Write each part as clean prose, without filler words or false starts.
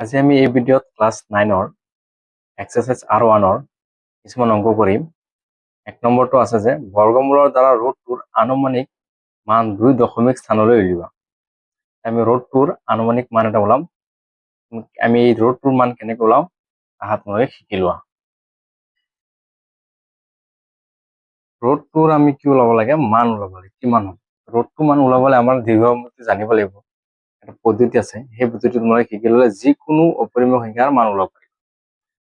আজি আমি এই ভিডিঅ'ত ক্লাছ 9ৰ এক্সাৰসাইজ R1ৰ কিছুমান অংক কৰিম। 1 নম্বৰটো আছে যে বৰ্গমূলৰ দ্বাৰা ৰুটটোৰ আনুমানিক মান 2 দশমিক স্থানলৈ উলিওৱা। আমি ৰুটটোৰ আনুমানিক মান এটা ওলাম। আমি এই ৰুটটোৰ মান কেনেকৈ ওলাম তাহা তোমালোকে শিকি লোৱা। ৰুটটোৰ আমি কি ওলাব লাগে, মান ওলাব লাগে, কিমান হ'ব। ৰুটটো মান ওলাবলৈ আমাৰ দীৰ্ঘমূৰ্তি জানিব লাগিব। এটা পদ্ধতি আছে, সেই পদ্ধতিটো তোমালোকে শিকি ল'লে যিকোনো অপৰিমেয় সংখ্যাৰ মান ওলাব পাৰিব।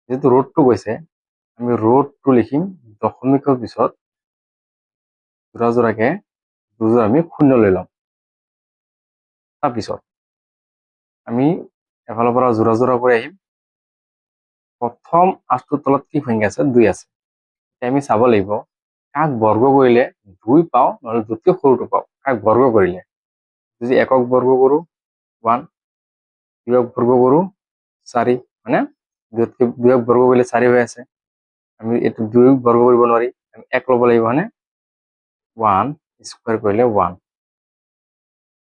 যেহেতু ৰুটটো কৈছে আমি ৰুটটো লিখিম দশমিকৰ পিছত জোৰা জোৰাকে দুযোৰ আমি শূন্য লৈ ল'ম। তাৰপিছত আমি এফালৰ পৰা জোৰা জোৰা কৰি আহিম। প্ৰথম আঠটোৰ তলত কি সংখ্যা আছে, 2 আছে। আমি চাব লাগিব কাক বৰ্গ কৰিলে 2 পাওঁ, নহলে দুতকৈ সৰুটো পাওঁ। কাক বৰ্গ কৰিলে যদি একক বৰ্গ কৰো 1, দুয়ক বৰ্গ কৰো 4, মানে দুয়ক বৰ্গ কৰিলে 4 হৈ আছে। আমি এইটো 2 বৰ্গ কৰিব নোৱাৰি, আমি 1 ল'ব লাগিব, মানে 1 স্কয়াৰ কৰিলে 1,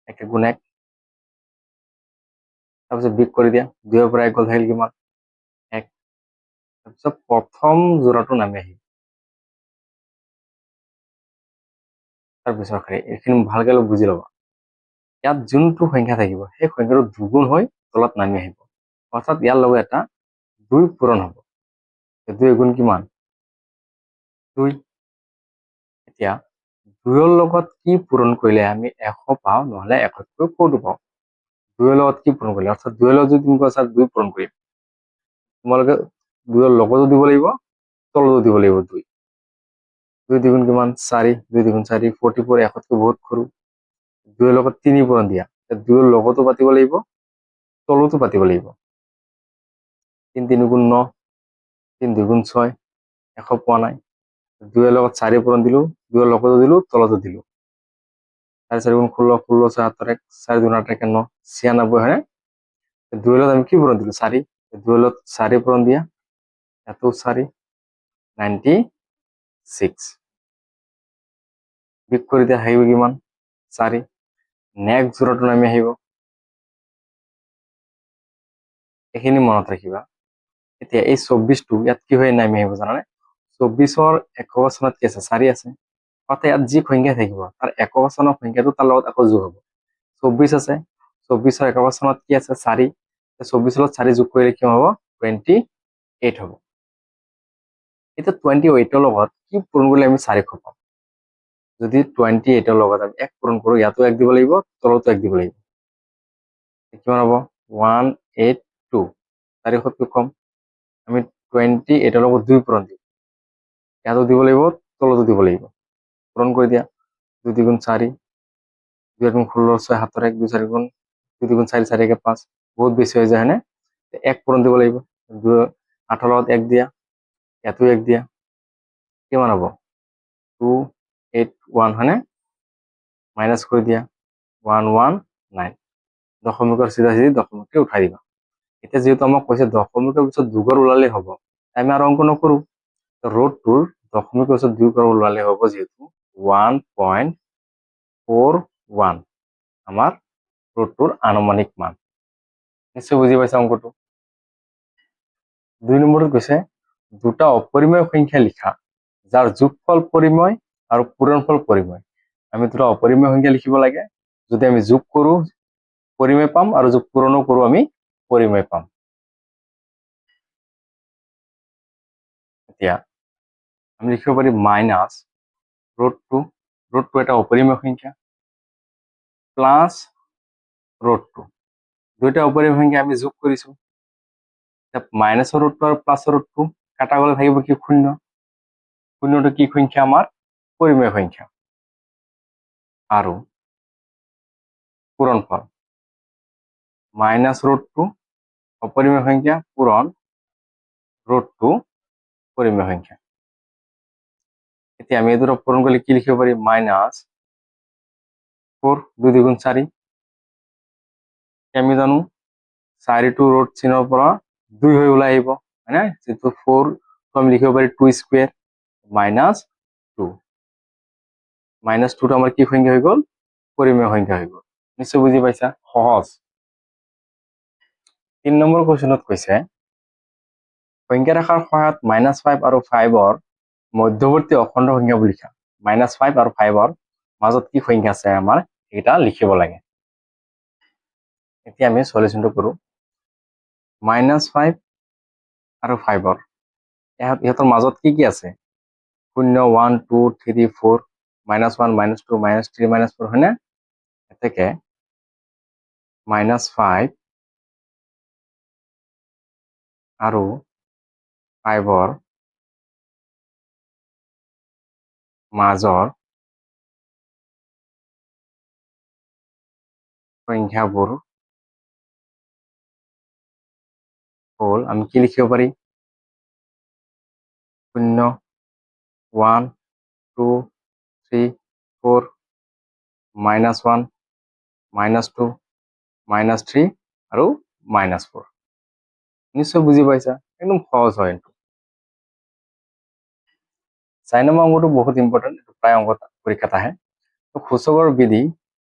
1 গুণ 1। তাৰপিছত বিগ কৰি দিয়া, 2 ৰ পৰা 1 গ'ল থাকিল কিমান 1। তাৰপিছত প্ৰথম জোৰাটো নামি আহিব। তাৰপিছত এইখিনি ভালকে অলপ বুজি ল'বা। ইয়াত যোনটো সংখ্যা থাকিব সেই সংখ্যাটো দুগুণ হৈ তলত নামি আহিব, অৰ্থাৎ ইয়াৰ লগত এটা 2 পূৰণ হ'ব। 2 গুণ কিমান 2। এতিয়া 2ৰ লগত কি পূৰণ কৰিলে আমি 100 পাওঁ, নহলে 100তকৈ সৰুটো পাওঁ। 2ৰ লগত কি পূৰণ কৰিলে, অৰ্থাৎ 2ৰ লগত যদি তুমি কোৱা 2 পূৰণ কৰিম, তোমালোকে 2ৰ লগতো দিব লাগিব, তলতো দিব লাগিব 2। 2 দ্বিগুণ কিমান 4, 2 দ্বিগুণ 4, 44 100তকৈ বহুত সৰু। 2ৰ লগত 3 পূৰণ দিয়া, 2ৰ লগতো পাতিব লাগিব, তলতো পাতিব লাগিব। 3 3 গুণ 9, 3 2 গুণ 6, 100 পোৱা নাই। 2ৰ লগত 4 পূৰণ দিলো, 2ৰ লগতো দিলো, তলতো দিলো। 4 4 গুণ 16, 16 6 7 1, 4 2 8 1 9, 96 হয়নে। 2ৰ লগত আমি কি পূৰণ দিলো 4, 2ৰ লগত 4 পূৰণ দিয়া, এত 4, 96। বিগ কৰি দিয়া আহিব কিমান 4। নেক্সট জোৰাটো নামি আহিব। এইখিনি মনত ৰাখিবা। এতিয়া এই 24টো ইয়াত কি হৈ নামি আহিব জানানে, 24ৰ একক স্থানত কি আছে 4 আছে, অৰ্থাৎ ইয়াত যি সংখ্যা থাকিব তাৰ একক স্থানৰ সংখ্যাটো তাৰ লগত আকৌ যোগ হ'ব। 24 আছে, 24ৰ একক স্থানত কি আছে 4, 24ৰ লগত 4 যোগ কৰিলে কি হ'ব 28 হ'ব। এতিয়া 28ৰ লগত কি পূৰণ কৰিলে আমি 400 পাম। যদি 28ৰ লগত আমি 1 পূৰণ কৰো, ইয়াতো 1 দিব লাগিব, তলতো 1 দিব লাগিব। কিমান হ'ব 182, 400তকৈ কম। আমি 28ৰ লগত 2 পূৰণ দিম, ইয়াতো দিব লাগিব, তলতো দিব লাগিব। পূৰণ কৰি দিয়া, 2 2 গুণ 4, 2 গুণ 16 6 7 1, 2 4 গুণ 2 2 গুণ 4 4 1 5, বহুত বেছি হৈ যায় হয়নে। 1 পূৰণ দিব লাগিব, 8ৰ লগত 1 দিয়া, ইয়াতো 1 দিয়া, কিমান হ'ব 281 হয়নে। মাইনাছ কৰি দিয়া 119, দশমিকৰ চিধা চিধি দশমিককে উঠাই দিবা। এতিয়া যেহেতু আমাক কৈছে দশমিকৰ পিছত দুঘৰ ওলালে হ'ব, আমি আৰু অংক নকৰো। ৰুটটোৰ দশমিকৰ পিছত 2 ঘৰ ওলালে হ'ব, যেহেতু 1.41 আমাৰ ৰুটটোৰ আনুমানিক মান। নিশ্চয় বুজি পাইছা অংকটো। 2 নম্বৰত কৈছে দুটা অপৰিমেয় সংখ্যা লিখা যাৰ যোগফল পৰিমেয় আৰু পূৰণফল পৰিমেয়। আমি দুটা অপৰিমেয় সংখ্যা লিখিব লাগে, যদি আমি যোগ কৰো পৰিমেয় পাম, আৰু যদি পূৰণো কৰো আমি পৰিমেয় পাম। এতিয়া আমি লিখিব পাৰি মাইনাছ ৰুটটো এটা অপৰিমেয় সংখ্যা, প্লাছ ৰুটটো, দুইটা অপৰিমেয় সংখ্যা আমি যোগ কৰিছো। মাইনাছৰ ৰুটটো আৰু প্লাছৰ ৰুটটো কাটা গ'লে থাকিব কি শূন্য। শূন্যটো কি সংখ্যা আমাৰ পৰিমেয় সংখ্যা। আৰু পূৰণফল মাইনাছ ৰুটটো অপৰিমেয় সংখ্যা, পূৰণ ৰুটটো পৰিমেয় সংখ্যা। এতিয়া আমি এই দুটো পূৰণ কৰলে কি লিখিব পাৰি, -4 2 2 গুণ 4। আমি জানো 4 টু ৰুট চিনৰ পৰা 2 হৈ ওলাই আহিব হয়নে, যেহেতু 4 আমি লিখিব পারি 2 স্কয়ার -2। -2টো আমার কি সংখ্যা হৈ গ'ল, পৰিমেয় সংখ্যা হৈ গ'ল। নিশ্চয় বুজি পাইছা, সহজ। 3 নম্বৰ কুৱেশ্যনত কৈছে সংখ্যা ৰেখাৰ সহায়ত -5 আৰু 5ৰ মধ্যৱৰ্তী অখণ্ড সংখ্যাবোৰ লিখা। -5 আৰু 5ৰ মাজত কি সংখ্যা আছে আমাৰ সেইটা লিখিব লাগে। এতিয়া আমি সলিউশনটো কৰো। -5 আৰু 5ৰ ইহঁতৰ মাজত কি আছে? 0 1 2 3 4 -1 -2 -3 -4 হয়নে? এতেকে -5 আৰু 5ৰ মাজৰ সংখ্যাবোৰ হল, আমি কি লিখিব পাৰি? 0 1 2 3 4 -1 -2 -3 আৰু -4। নিশ্চয় বুজি পাইছা, একদম সহজ হয়। 4 নম্বৰ অংকটো বহুত ইম্পৰ্টেন্ট, প্ৰায় অঙ্ক পৰীক্ষাত আহে। তো সূচকৰ বিধি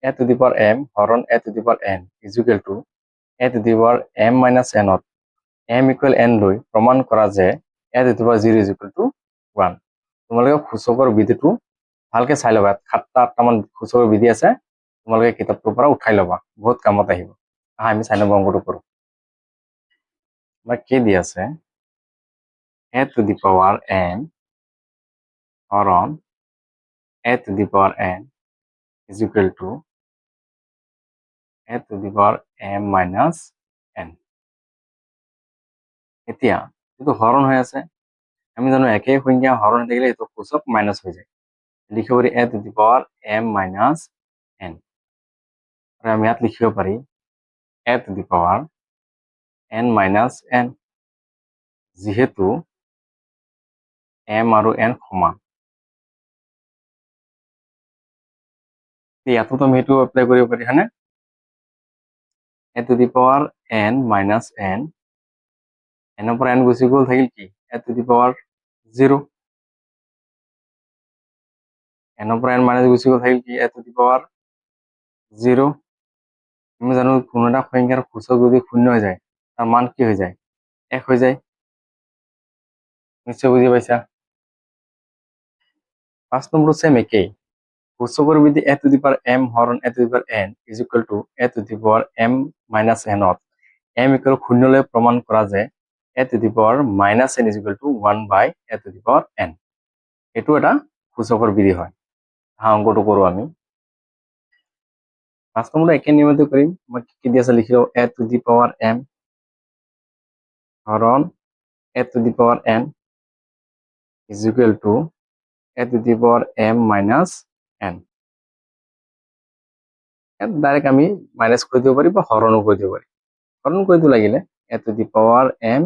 a⁴m হৰণ a⁴n equal to a⁴m - n m = n লৈ প্ৰমাণ কৰা যে a⁴0 ইকুয়াল টু 1। তোমালোকে সূচকৰ বিধিটো ভালকে চাই ল'বা। 7-8টা মান সূচকৰ বিধি আছে, তোমালোকে কিতাপটোৰ পৰা উঠাই ল'বা, বহুত কামত আহিব। আমি 4 নম্বৰ অংকটো কৰো। আমাৰ কি দি আছে? a⁴m হরণ a⁴n equal to a⁴m - n। এতিয়া যেটো হরণ হৈ আছে, আমি জানো একেই সংখ্যা হরণ হৈ থাকিলে এইটো সূচক মাইনাস হৈ যায়। লিখিব পারি a⁴m - n। আর আমি ইয়াত লিখিব পারি a⁴n - n, যেহেতু m আৰু n সমান। ইয়াতো আমি এইটো এপ্লাই কৰিব পাৰি হয়নে? a⁴n - n, n পৰা n গুচি গ'ল, থাকিল কি a⁴0। n পৰা n মাইনাস গুচি গ'ল, থাকিল কি a⁴0। আমি জানো কোনো এটা সংখ্যাৰ সূচক যদি 0 হৈ যায়, তাৰ মান কি হৈ যায়? 1 হৈ যায়। নিশ্চয় বুজি পাইছা। 5 নম্বৰ সেম একেই। সূচকৰ বিধি a⁴m হরণ a⁴n equal to a⁴m - n to m = 0 লৈ প্রমাণ কৰা যে a⁻n ইকুয়াল টু 1/a⁴n। এইটো এটা সূচকৰ বিধি হয়। অঙ্কটো কৰো আমি। 5 নম্বৰটো একে নিয়মতে কৰিম। মই কি দি আছে লিখি লও, a⁴m হরণ a⁴n equal to a⁴m - n। Direct আমি মাইনাস করে দিতে পারি বা হরণও করে দিতে পারি। হরণ করে দিতে লাগিলে a⁴n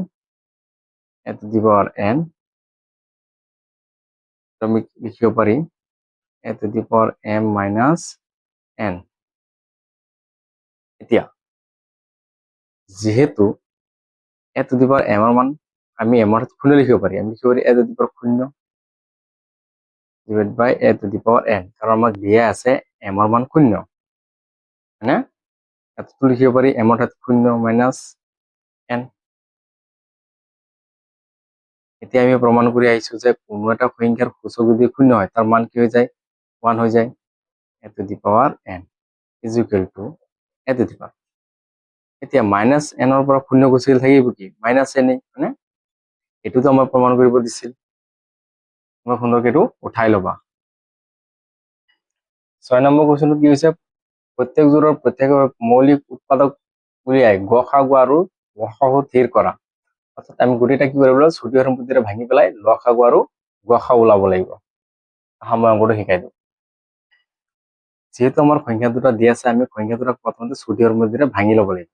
আমি লিখিব পারি a⁴m - n। এতিয়া যেহেতু a⁴m এর মান আমি m এর 0 লিখিব পারি, আমি লিখিব পারি a⁴0 ডিভাইড বাই a⁴n, কারণ আমাক দিয়া আছে m এর মান 0, হয়নে? এতটুকু লিখিব পারি m অর্থাৎ 0 মাইনাস n। এতিয়া আমি প্রমাণ করে আইছো যে কোনো একটা সংখ্যার সূচক যদি 0 হয়, তার মান কি হয়ে যায়? 1 হয়ে যায়। a⁴n equal to a⁴। এতিয়া মাইনাস n এর পৰা 0 গুচি গেলে থাকিব কি? মাইনাস n, হয়নে? এটো তো আমার প্রমাণ কৰিব দিছিল। তোমৰা সুন্দৰকে এটো উঠাই লবা। 6 নম্বৰ কোৱেশ্যনটো কি হৈছে? প্ৰত্যেক জোড়ৰ প্ৰত্যেক মৌলিক উৎপাদক উলিয়াই গসাগু আৰু গসাগু স্থিৰ কৰা। অৰ্থাৎ আমি গোটেইটা কি কৰিব লাগিব? ছুটি সম্পত্তিৰে ভাঙি পেলাই লসাগু আৰু গসাগু ওলাব লাগিব। মই অংকটো শিকাই দিওঁ। যেহেতু আমাৰ সংখ্যা দুটা দিয়া আছে, আমি সংখ্যা দুটা প্ৰথমতে ছুটি সম্পত্তিৰে ভাঙি ল'ব লাগিব।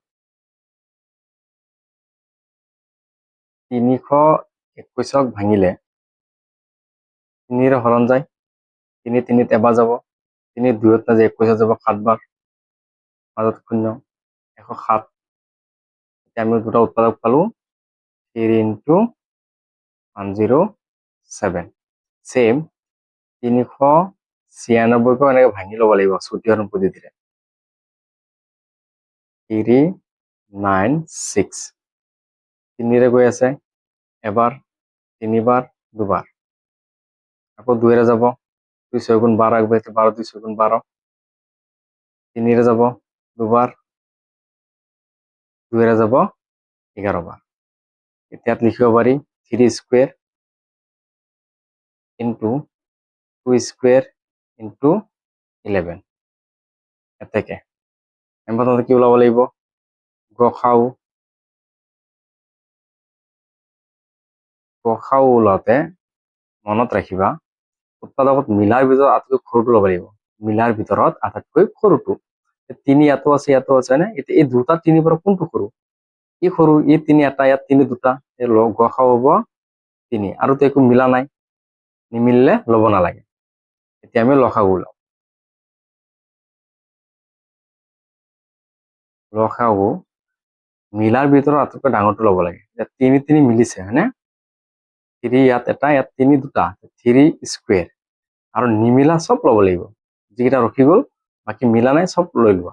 321ক ভাঙিলে 3ৰে হৰণ যায়, 3 3 এবাৰ যাব, 3 2ত নাযায়, 21 যাব 7 বাৰ, মাজত 0 107। আমি দুটা উৎপাদক পালো 3 × 107। সেম 396কো এনেকে ভাঙি ল'ব লাগিব ছুটি সম্পত্তিৰে। 3 96 তিনিৰে গৈ আছে এবাৰ তিনিবাৰ দুবাৰ আকৌ দুইৰে যাব 2 6 গুণ 12 আগবাঢ়িছে 12 2 6 গুণ 12 তিনিৰে যাব দুবাৰ দুইৰে যাব 11 বাৰ ইয়াত লিখিব পাৰি 3 স্কোয়াৰ ইন্টু 2 স্কোয়াৰ ইন্টু 11 এতেকে আমি প্ৰথমতে কি ওলাব লাগিব গসাউ ওলাওঁতে মনত ৰাখিবা উৎপাদকত মিলাৰ ভিতৰত আটাইতকৈ সৰুটো ল'ব লাগিব মিলাৰ ভিতৰত আটাইতকৈ সৰুটো 3 ইয়াতো আছে না এতিয়া এই দুটা 3 পৰা কোনটো সৰু ই সৰু ই 3 এটা ইয়াত 3 দুটা গসাউ হ'ব 3 আৰু তো একো মিলা নাই নিমিলিলে ল'ব নালাগে এতিয়া আমি লসাগু ওলাও লসাগু মিলাৰ ভিতৰত আটাইতকৈ ডাঙৰটো ল'ব লাগে এতিয়া 3 3 মিলিছে হয়নে 3 ইয়াত এটা ইয়াত 3 দুটা 3 স্কোয়ার আৰু নিমিলা সব ল'ব লাগিব যিকেইটা ৰখি গ'ল বাকি মিলা নাই সব লৈ লোৱা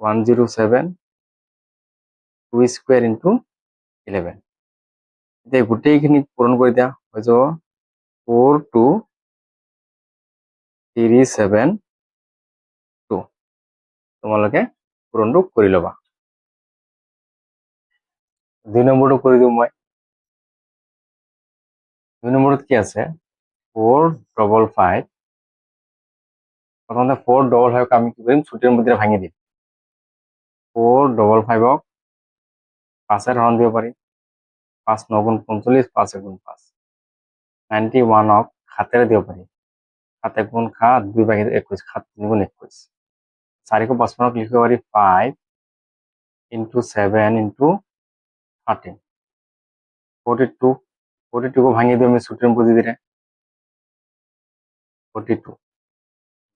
107 2 স্কোয়াৰ ইন্টু 11 এতিয়া গোটেইখিনি পূৰণ কৰি দিয়া হৈ যাব 42372 তোমালোকে পূৰণটো কৰি ল'বা 2 নম্বৰটো কৰি দিওঁ মই 2 নম্বৰত কি আছে 455 প্ৰথমতে 455 আমি কি কৰিম ছুটিৰ মধ্যে ভাঙি দিম 455 5 হৰণ দিব পাৰি 5 9 গুণ 45 5 1 গুণ 5 91 7 দিব পাৰি 7 1 গুণ 7 2 ভাগিলে 21 7 3 গুণ 21 455 লিখিব পাৰি 5 ইন্টু 7 ইন্টু 13 42 42 को ভাঙি দিও আমি ছুটিৰ পদ্ধতিৰে 42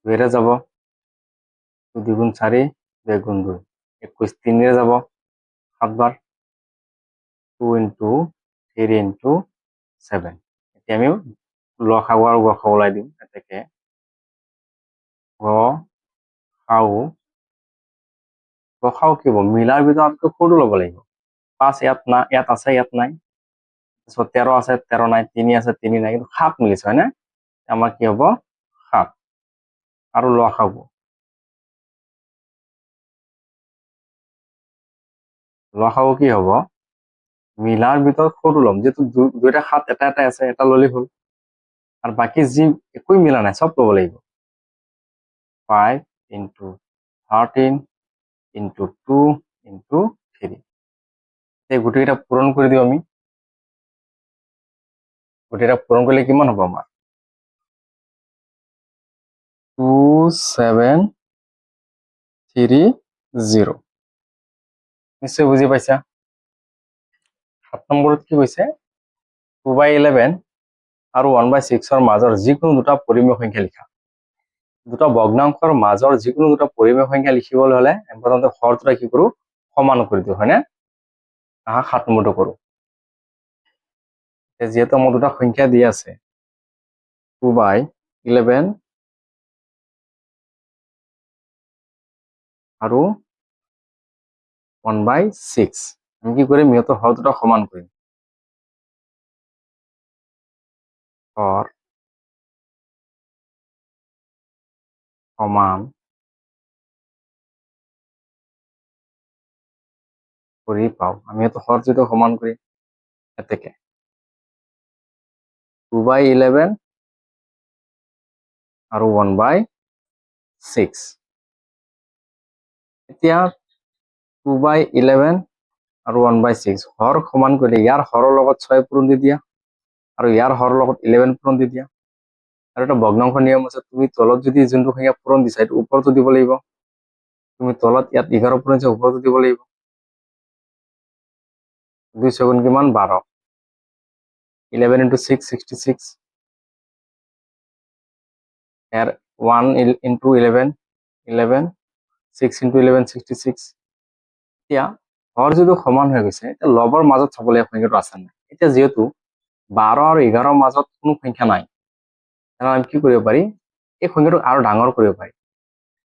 2 যাব 2 গুণ 4 2 গুণ 2 21 3 যাব 7 বাৰ 2 ইন্টু 3 ইন্টু 7 এতিয়া আমি লসাগু আৰু গসাগু ওলাই দিম এতেকে গসাগু কি হ'ব মিলাৰ ভিতৰত সৰু ল'ব লাগিব 5 ইয়াত আছে ইয়াত নাই 13 আছে 13 নাই 3 আছে 3 নাই কিন্তু 7 মিলিছে হয় না আমাৰ কি হ'ব 7 আৰু লসাগু কি হ'ব মিলাৰ ভিতৰত সৰু ল'ম যেহেতু দুইটা 7 এটা এটা আছে এটা ল'লে হ'ল আৰু বাকি যি একোই মিলা নাই সব ল'ব লাগিব 5 ইন্টু 13 ইন্টু 2 ইন্টু 3 এই গোটেইকেইটা পূৰণ কৰি দিওঁ আমি গোটেইকেইটা পূৰণ কৰিলে কিমান হ'ব আমাৰ 2730 নিশ্চয় বুজি পাইছা 7 নম্বৰত কি কৈছে 2/11 আৰু 1/6 মাজৰ যিকোনো দুটা পৰিমেয় সংখ্যা লিখা দুটা ভগ্নাংশৰ মাজৰ যিকোনো দুটা পৰিমেয় সংখ্যা লিখিবলৈ হলে আমি প্ৰথমতে হৰটোটা কি কৰো সমান কৰি দিওঁ হয়নে 7 নম্বৰটো কৰো যিহেতু মোৰ দুটা সংখ্যা দিয়া আছে 2/11 আৰু 1/6 আমি কি কৰিম ইহঁতৰ হৰ দুটা সমান কৰিম হৰ সমান কৰি পাওঁ আমি ইহঁতৰ হৰ যিটো সমান কৰিম এতেকে 2/11 আৰু 1/6 এতিয়া 2/11 আৰু 1/6 হৰ সমান কৰিলে ইয়াৰ হৰৰ লগত 6 পূৰণ দি দিয়া আৰু ইয়াৰ হৰৰ লগত 11 পূৰণ দি দিয়া আৰু এটা ভগ্নাংশ নিয়ম আছে তুমি তলত যদি যোনটো সংখ্যা পূৰণ দিছা এইটো ওপৰতো দিব লাগিব তুমি তলত ইয়াত 11 পূৰণ দিছা ওপৰতো দিব লাগিব 2 7 কিমান 12 11 into 6 66 ইয়াৰ 1 into 11 11 6 into 11 66 এতিয়া হৰ যদি সমান হৈ গৈছে এতিয়া লবৰ মাজত চাবলৈ সংখ্যাটো আছে নাই এতিয়া যেহেতু 12 আৰু 11 মাজত কোনো সংখ্যা নাই আমি কি কৰিব পাৰি এই সংখ্যাটো আৰু ডাঙৰ কৰিব পাৰি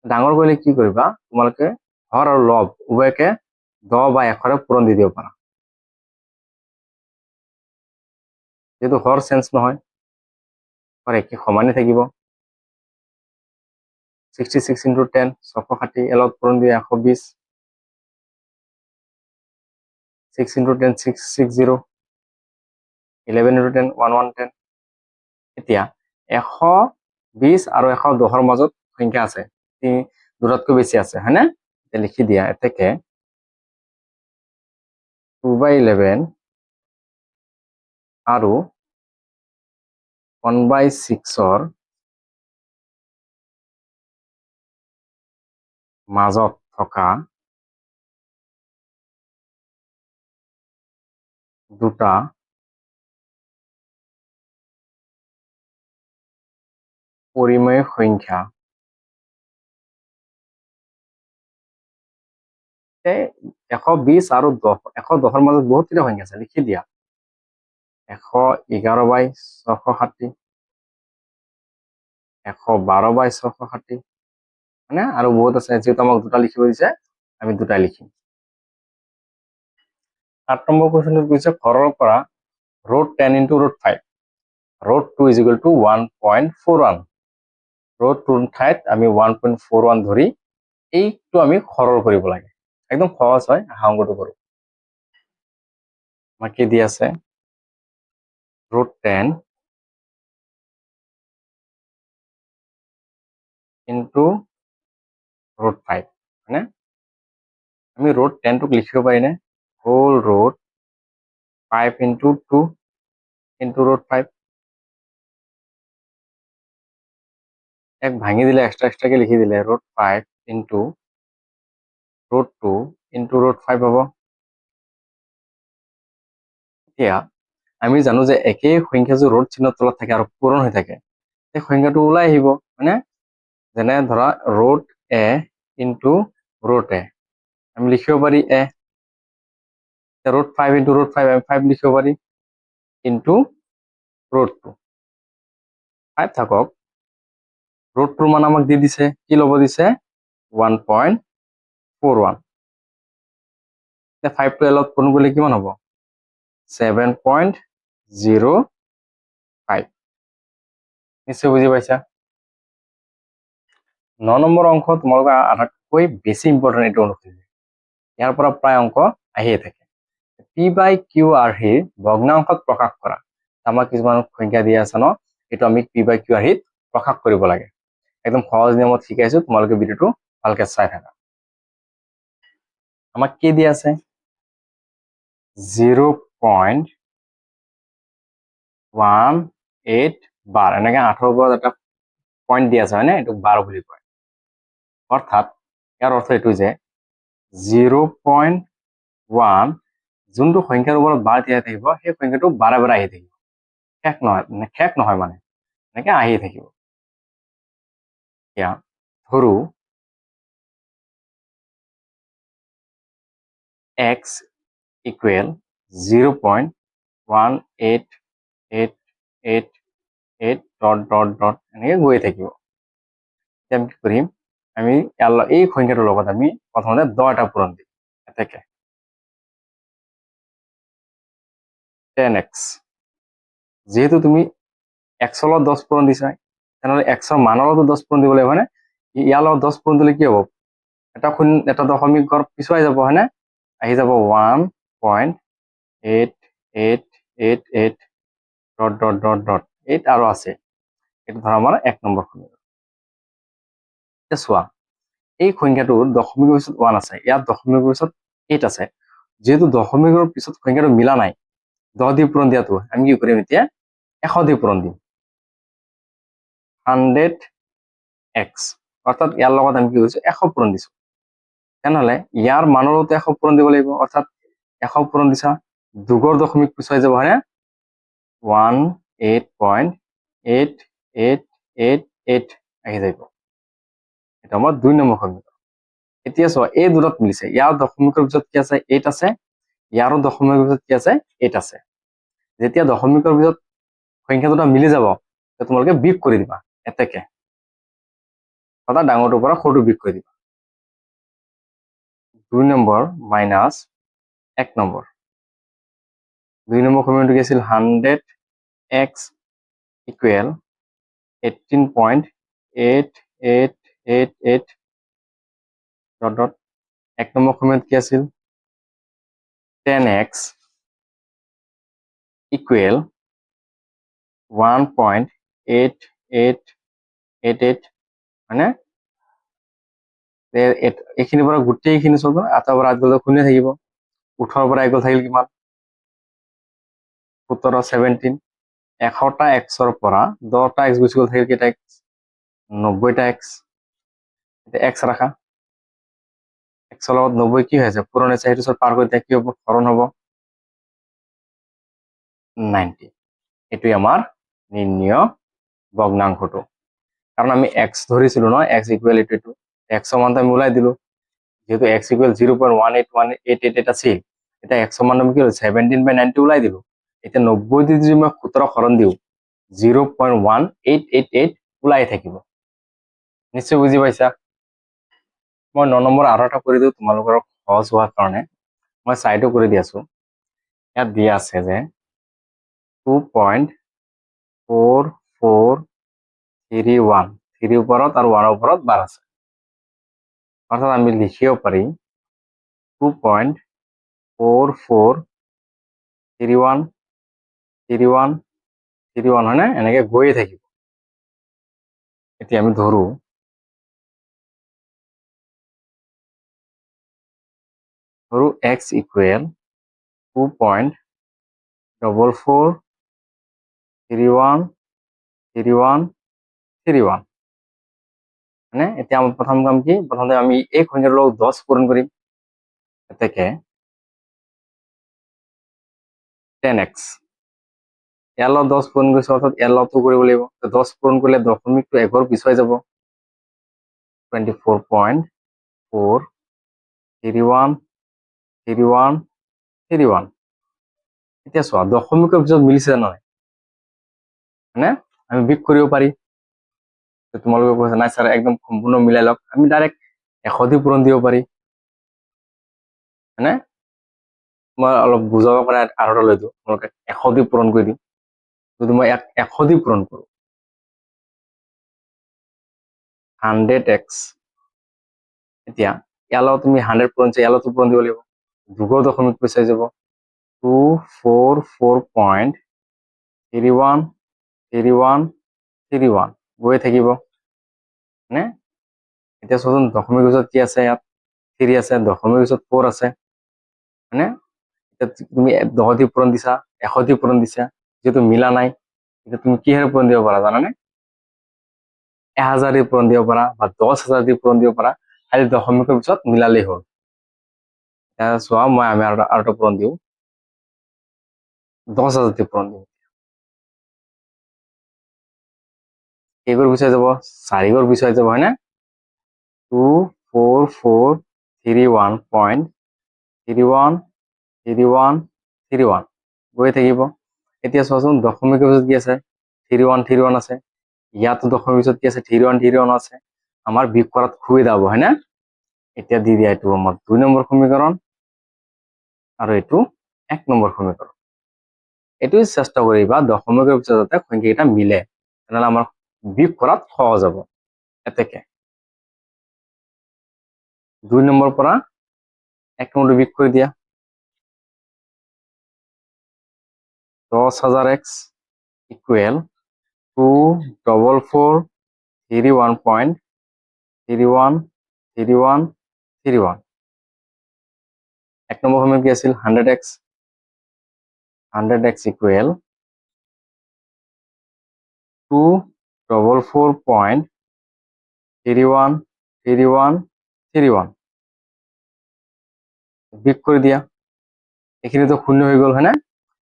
ডাঙৰ কৰিলে কি কৰিবা তোমালোকে হৰ আৰু লব উভয়কে 10 বা 100ৰে পূৰণ দি দিব পাৰা। যেহেতু হৰ চেঞ্জ নহয়, হৰ একে সমানে থাকিব। 66 into 10 660, এলত পূৰণ দিয়ে 120, 6 into 10 660, 11 into 10 1110। এতিয়া 120 আৰু 110ৰ মাজত সংখ্যা আছে, দুটাতকৈ বেছি আছে, হয়নে? এতিয়া লিখি দিয়া এতেকে 2/11 আৰু 1/6ৰ মাজত থকা দুটা পৰিমেয় সংখ্যা 120 আৰু 110ৰ মাজত বহুত কেইটা সংখ্যা আছে, লিখি দিয়া 111/660, 112/660, হয়নে? আৰু বহুত আছে, যিহেতু আমাক দুটা লিখিব দিছে আমি দুটাই লিখিম। 8 নম্বৰ কুৱেশ্যনটো কৈছে ঘৰৰ পৰা √10 into √5, √2 is equal to 1.41, √2 ঠাইত আমি 1.41 ধৰি এইটো আমি সৰল কৰিব লাগে। একদম সহজ হয়, অংকটো কৰো। আমাক কি দি আছে √10 into √5, হয়নে? আমি √10টোক লিখিব পাৰিনে হোল √5 into 2 into √5, এক ভাঙি দিলে এক্সট্ৰাকে লিখি দিলে √5 into √2 into √5 হ'ব। এতিয়া আমি জানো যে একেই সংখ্যা যে ৰুট চিহ্নৰ তলত থাকে আৰু পূৰণ হৈ থাকে, সেই সংখ্যাটো ওলাই আহিব, হয়নে? যেনে ধৰা √a into √a, আমি লিখিব পাৰি a, √5 into √5 আমি 5 লিখিব পাৰি, into √2 5 থাকক, √2 মান আমাক দি দিছে, কি ল'ব দিছে 1.41, 5 টো এলত পূৰণ কৰিলে কিমান হ'ব 7.05, নিশ্চয় বুজি পাইছা। 9 নম্বৰ অংক তোমালোকে আটাইতকৈ বেছি ইম্পৰ্টেণ্ট এইটো অনুসৰি, ইয়াৰ পৰা প্ৰায় অংক আহিয়ে থাকে। P/QRহি ভগ্নাংশত প্ৰকাশ কৰা, আমাক কিছুমান সংখ্যা দিয়া আছে ন, এইটো আমি P/QRহিত প্ৰকাশ কৰিব লাগে। একদম সহজ নিয়মত শিকাইছো, তোমালোকে ভিডিঅ'টো ভালকে চাই থাকা। আমাক কি দিয়া আছে 0.18 বাৰ, এনেকে 8ৰ ওপৰত এটা পইণ্ট দিয়া আছে, হয়নে? এইটো বাৰ বুলি কয়। অৰ্থাৎ ইয়াৰ অৰ্থ এইটো যে 0.1 যোনটো সংখ্যাৰ ওপৰত বাৰ দিয়া থাকিব, সেই সংখ্যাটো বাৰে বাৰে আহি থাকিব, শেষ নহয় মানে, এনেকে আহি থাকিব। এতিয়া ধৰো x equal 0.1888 এনেকে গৈ থাকিব। এতিয়া আমি কি কৰিম, আমি এই সংখ্যাটোৰ লগত আমি প্ৰথমতে 10 এটা পূৰণ দিম, এতেকে 10x, যেহেতু তুমি x ৰ লগত 10 পূৰণ দিছা, তেনেহ'লে x ৰ মানৰ লগতো 10 পূৰণ দিব লাগিব, হয়নে? ইয়াৰ লগত 10 পূৰণ দিলে কি হ'ব, এটা দশমিক ঘৰ পিছুৱাই যাব, হয়নে? আহি যাব 1.8888 8 আৰু আছে, এইটো ধৰা আমাৰ 1 নম্বৰ সমীকৰণ। এতিয়া চোৱা, এই সংখ্যাটোৰ দশমিকৰ পিছত 1 আছে, ইয়াত দশমিকৰ পিছত 8 আছে, যেহেতু দশমিকৰ পিছত সংখ্যাটো মিলা নাই 10 দি পূৰণ দিয়াটো, আমি কি কৰিম এতিয়া 100 দি পূৰণ দিম, 100x, অৰ্থাৎ ইয়াৰ লগত আমি কি কৰিছো 100 পূৰণ দিছো, তেনেহ'লে ইয়াৰ মানৰ লগতো 100 পূৰণ দিব লাগিব, অৰ্থাৎ 100 পূৰণ দিছা, দুগৰ দশমিক পিছুৱাই যাব, হয়নে? 18.8888 আহি যাব, এটা আমাৰ 2 নম্বৰ সমীকৰণ। এতিয়া চোৱা, এই দুটাত মিলিছে, ইয়াৰ দশমিকৰ পিছত কি আছে 8 আছে, ইয়াৰো দশমিকৰ পিছত কি আছে 8 আছে। যেতিয়া দশমিকৰ পিছত সংখ্যা দুটা মিলি যাব, তোমালোকে বিয়োগ কৰি দিবা, এতেকে সদায় ডাঙৰটোৰ পৰা সৰুটো বিয়োগ কৰি দিবা। 2 নম্বৰ মাইনাছ 1 নম্বৰ। 2 নম্বৰ সমীকৰণটো কি আছিল 100x equal 18.8888 dot dot. 1 number সমীকৰণ কি আছিল 10x ইকুৱেল 1.8888 হয়নে? এইখিনিৰ পৰা গোটেইখিনি চব আঁতৰ পৰা আগ গ'লে শূন্য থাকিব। 18 পৰা এক গ'ল থাকিল কিমান 17 17। 100টা এক্সৰ পৰা 10টা এক্স গুচি গ'ল থাকিল কেইটা এক্স 90টা এক্স। এতিয়া এক্স ৰাখা, এক্সৰ লগত 90 কি হৈছে পূৰণ হৈছে, সেইটো চব পাৰ কৰি এতিয়া কি হ'ব হৰণ হ'ব 90। এইটোৱে আমাৰ নিৰ্ণয় ভগ্নাংশটো। কাৰণ আমি এক্স ধৰিছিলো ন, এক্স ইকুৱেল এইটো এক্সৰ মানটো আমি ওলাই দিলো। যেহেতু এক্স ইকুৱেল 0.18188 আছিল, এতিয়া এক্সৰ মান আমি কি হ'ল 17/90 ওলাই দিলো। এতিয়া 90 দি যদি মই 17 হৰণ দিওঁ 0.1888 ওলাই থাকিব। নিশ্চয় বুজি পাইছা? মই 9 নম্বৰ আৰু এটা কৰি দিওঁ তোমালোকৰ সহজ হোৱাৰ কাৰণে। মই চাইডো কৰি দি আছো। ইয়াত দিয়া আছে যে 2.4431 3 ওপৰত আৰু 1 ওপৰত বাৰ আছে। অৰ্থাৎ আমি লিখিব পাৰি 2.4431 হয়নে? এনেকে গৈয়ে থাকিব। এতিয়া আমি ধৰো x ইকুৱেল 2.443131 মানে এতিয়া আমাৰ প্ৰথম কাম কি, প্ৰথমতে আমি এই সংখ্যাটোৰ লগত 10 পূৰণ কৰিম। এতেকে 10x ইয়াৰ লগত 10 পূৰণ কৰিছো, অৰ্থাৎ ইয়াৰ লগতো কৰিব লাগিব। 10 পূৰণ কৰিলে দশমিকটো 1ৰ পিছুৱাই যাব 24.4313131। এতিয়া চোৱা দশমিকৰ পিছত মিলিছে নহয় হয়নে? আমি বিয়োগ কৰিব পাৰি। তোমালোকে কৈছা নাই স্যাৰ একদম সম্পূৰ্ণ মিলাই লওক, আমি ডাইৰেক্ট 100 দি পূৰণ দিব পাৰি হয়নে? মই অলপ বুজাব কাৰণে আৰু এটা লৈ দিওঁ, তোমালোকে 100 দি পূৰণ কৰি দিম। যদি মই 100 দি পূৰণ কৰো 100x, এতিয়া ইয়াৰ লগত তুমি 100 পূৰণ ইয়াৰ লগতো পূৰণ দিব লাগিব, দুঘৰ দশমিক পিছাই যাব 244.3131 গৈ থাকিব নে? এতিয়া চোৱাচোন দশমিক পিছত কি আছে, ইয়াত 3 আছে, দশমিক পিছত 4 আছে হয়নে? এতিয়া তুমি 10 দি পূৰণ দিছা, 100 দি পূৰণ দিছা, যেহেতু মিলা নাই এতিয়া তুমি কিহেৰে পূৰণ দিব পাৰা জানানে? 1000 দি পূৰণ দিব পাৰা বা 10,000 দি পূৰণ দিব পাৰা, খালি দশমিকৰ পিছত মিলালেই হ'ল। চোৱা মই আমি আৰু এটা পূৰণ দিওঁ, 10,000 দি পূৰণ দিওঁ, কেইঘৰ পিছুৱাই যাব 4 ঘৰ পিছুৱাই যাব হয়নে? 24431.313131 গৈ থাকিব। এতিয়া চোৱাচোন দশমিকৰ পিছত কি আছে 3131 আছে, ইয়াতো দশমিকৰ পিছত কি আছে 3131 আছে, আমাৰ বিয়োগ কৰাত সুবিধা হ'ব হয়নে? এতিয়া দি দিয়া এইটো আমাৰ 2 নম্বৰ সমীকৰণ আৰু এইটো 1 নম্বৰ সমীকৰণ। এইটো চেষ্টা কৰিবা দশমিকৰ পিছত যাতে সংখ্যাকেইটা মিলে, তেনেহ'লে আমাৰ বিয়োগ কৰাত সহজ হ'ব। এতেকে 2 নম্বৰ পৰা 1 নম্বৰ বিয়োগ কৰি দিয়া 10,000x ইকুৱেল 24431.313131। 1 নম্বৰ সমীকৰণ কি আছিল 100x, 100x ইকুৱেল 244.313131 বিয়োগ কৰি দিয়া, এইখিনিতো শূন্য হৈ গ'ল হয়নে?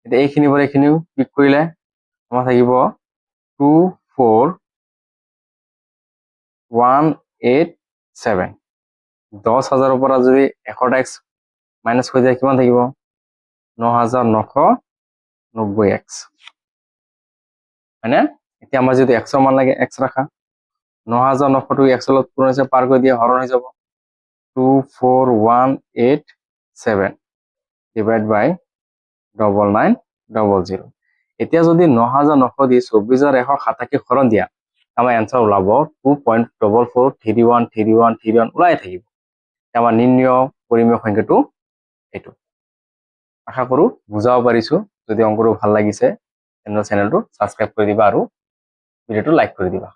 এতিয়া এইখিনিৰ পৰা এইখিনিও বিয়োগ কৰিলে আমাৰ থাকিব 24187। 10,000ৰ পৰা যদি 100x মাইনাছ হৈ যায় কিমান থাকিব 9,990x হয়নে? এতিয়া আমাৰ যদি 100 মান লাগে x ৰাখা, 9,900টো x লগত পূৰণ হৈছে পাৰ কৰি দিয়া হৰণ হৈ যাব 24,187 ডিভাইড বাই 9900। এতিয়া যদি 9,900 দি 24,187 হৰণ দিয়া আমাৰ এনসাৰ ওলাব 2.44313131 ওলাই থাকিব। আমাৰ নিৰ্ণয় পৰিমেয় সংখ্যাটো এইটো। আশা কৰো বুজাব পাৰিছো। যদি অংকটো ভাল লাগিছে তেন্তে চেনেলটো সাবস্ক্ৰাইব কৰি দিবা আৰু ভিডিঅ'টো লাইক কৰি দিবা।